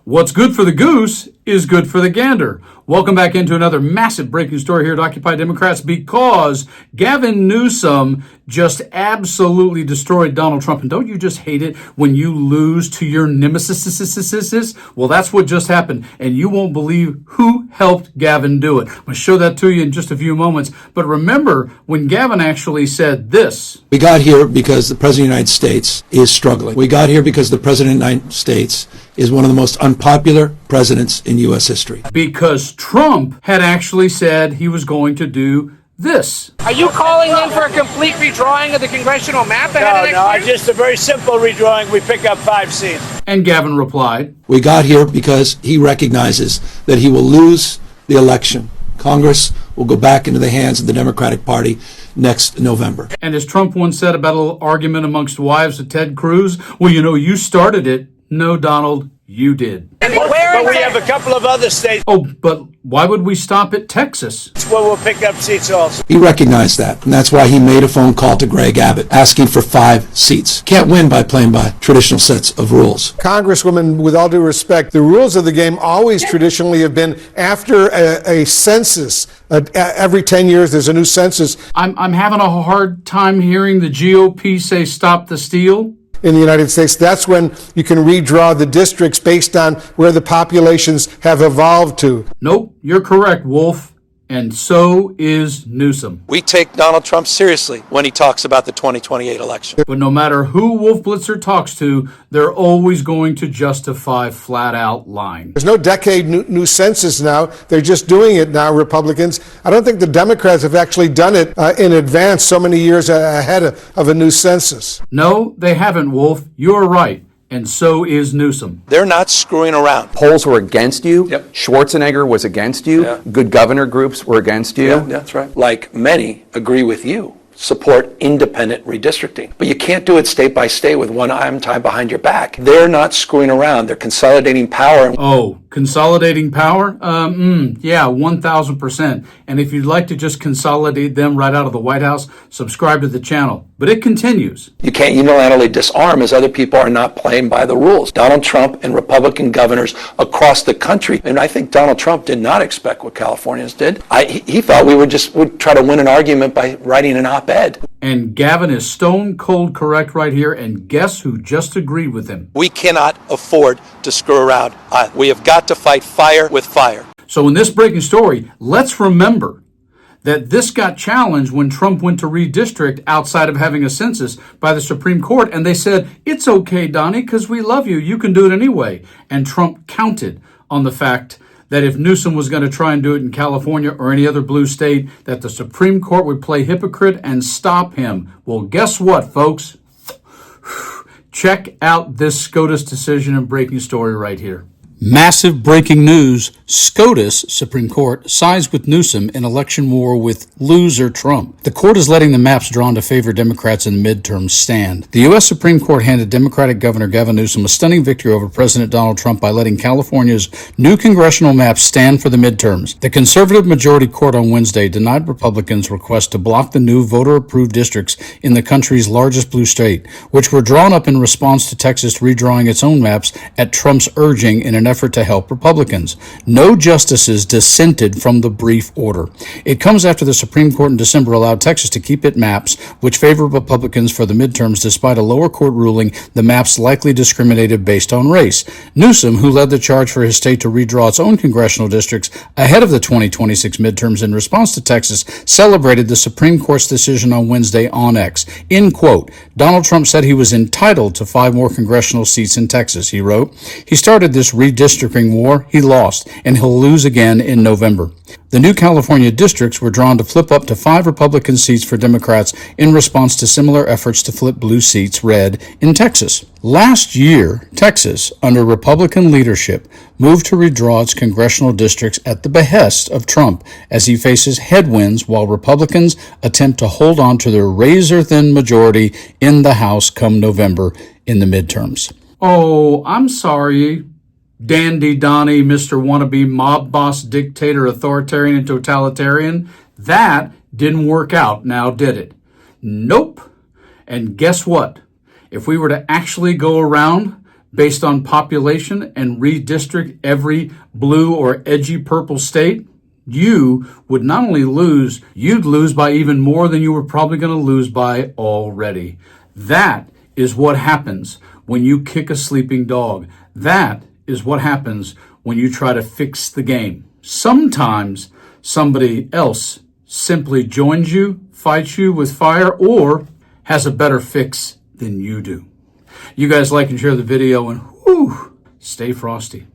What's good for the goose is good for the gander. Welcome back into another massive breaking story here at Occupy Democrats, because Gavin Newsom just absolutely destroyed Donald Trump. And don't you just hate it when you lose to your nemesis? Well, that's what just happened, and you won't believe who helped Gavin do it. I'm going to show that to you in just a few moments. But remember when Gavin actually said this. We got here because the President of the United States is struggling. We got here because the President of the United States is one of the most unpopular presidents in U.S. history. Because Trump had actually said he was going to do this. Are you calling in for a complete redrawing of the congressional map ahead of next year? Just a very simple redrawing. We pick up 5 seats. And Gavin replied, We got here because he recognizes that he will lose the election. Congress will go back into the hands of the Democratic Party next November. And as Trump once said about a little argument amongst wives of Ted Cruz, well, you know, you started it. No, Donald, you did. But we have a couple of other states. Oh, but why would we stop at Texas? Where we'll pick up seats also. He recognized that, and that's why he made a phone call to Greg Abbott asking for 5 seats. Can't win by playing by traditional sets of rules. Congresswoman, with all due respect, the rules of the game always traditionally have been after a census. Every 10 years there's a new census. I'm having a hard time hearing the GOP say stop the steal. In the United States, that's when you can redraw the districts based on where the populations have evolved to. Nope, you're correct, Wolf. And so is Newsom. We take Donald Trump seriously when he talks about the 2028 election. But no matter who Wolf Blitzer talks to, they're always going to justify flat-out lying. There's no decade new census now. They're just doing it now, Republicans. I don't think the Democrats have actually done it in advance, so many years ahead of a new census. No, they haven't, Wolf. You're right. And so is Newsom. They're not screwing around. Polls were against you. Yep. Schwarzenegger was against you. Yeah. Good governor groups were against you. Yeah, that's right. Like many agree with you, support independent redistricting. But you can't do it state by state with one arm tied behind your back. They're not screwing around. They're consolidating power. Oh, consolidating power? Yeah, 1,000%. And if you'd like to just consolidate them right out of the White House, subscribe to the channel. But it continues. You can't unilaterally disarm as other people are not playing by the rules. Donald Trump and Republican governors across the country, and I think Donald Trump did not expect what Californians did. He thought we would try to win an argument by writing an op-ed. And Gavin is stone cold correct right here, and guess who just agreed with him? We cannot afford to screw around. We have got to fight fire with fire. So in this breaking story, let's remember that this got challenged when Trump went to redistrict outside of having a census by the Supreme Court, and they said, it's okay, Donnie, because we love you. You can do it anyway. And Trump counted on the fact that if Newsom was going to try and do it in California or any other blue state, that the Supreme Court would play hypocrite and stop him. Well, guess what, folks? Check out this SCOTUS decision and breaking story right here. Massive breaking news. SCOTUS, Supreme Court, sides with Newsom in election war with loser Trump. The court is letting the maps drawn to favor Democrats in the midterms stand. The U.S. Supreme Court handed Democratic Governor Gavin Newsom a stunning victory over President Donald Trump by letting California's new congressional maps stand for the midterms. The conservative majority court on Wednesday denied Republicans' request to block the new voter-approved districts in the country's largest blue state, which were drawn up in response to Texas redrawing its own maps at Trump's urging in an effort to help Republicans. No justices dissented from the brief order. It comes after the Supreme Court in December allowed Texas to keep its maps, which favor Republicans for the midterms, despite a lower court ruling the maps likely discriminated based on race. Newsom, who led the charge for his state to redraw its own congressional districts ahead of the 2026 midterms in response to Texas, celebrated the Supreme Court's decision on Wednesday on X. In quote, Donald Trump said he was entitled to 5 more congressional seats in Texas, he wrote. He started this redistricting war, he lost, and he'll lose again in November. The new California districts were drawn to flip up to 5 Republican seats for Democrats in response to similar efforts to flip blue seats red in Texas. Last year, Texas, under Republican leadership, moved to redraw its congressional districts at the behest of Trump as he faces headwinds while Republicans attempt to hold on to their razor-thin majority in the House come November in the midterms. Oh, I'm sorry. Dandy Donnie, Mr. Wannabe Mob Boss Dictator Authoritarian and Totalitarian. That didn't work out, now did it? Nope. And guess what? If we were to actually go around based on population and redistrict every blue or edgy purple state, you would not only lose, you'd lose by even more than you were probably going to lose by already. That is what happens when you kick a sleeping dog. That is what happens when you try to fix the game. Sometimes somebody else simply joins you, fights you with fire, or has a better fix than you do. You guys like and share the video, and whew, stay frosty.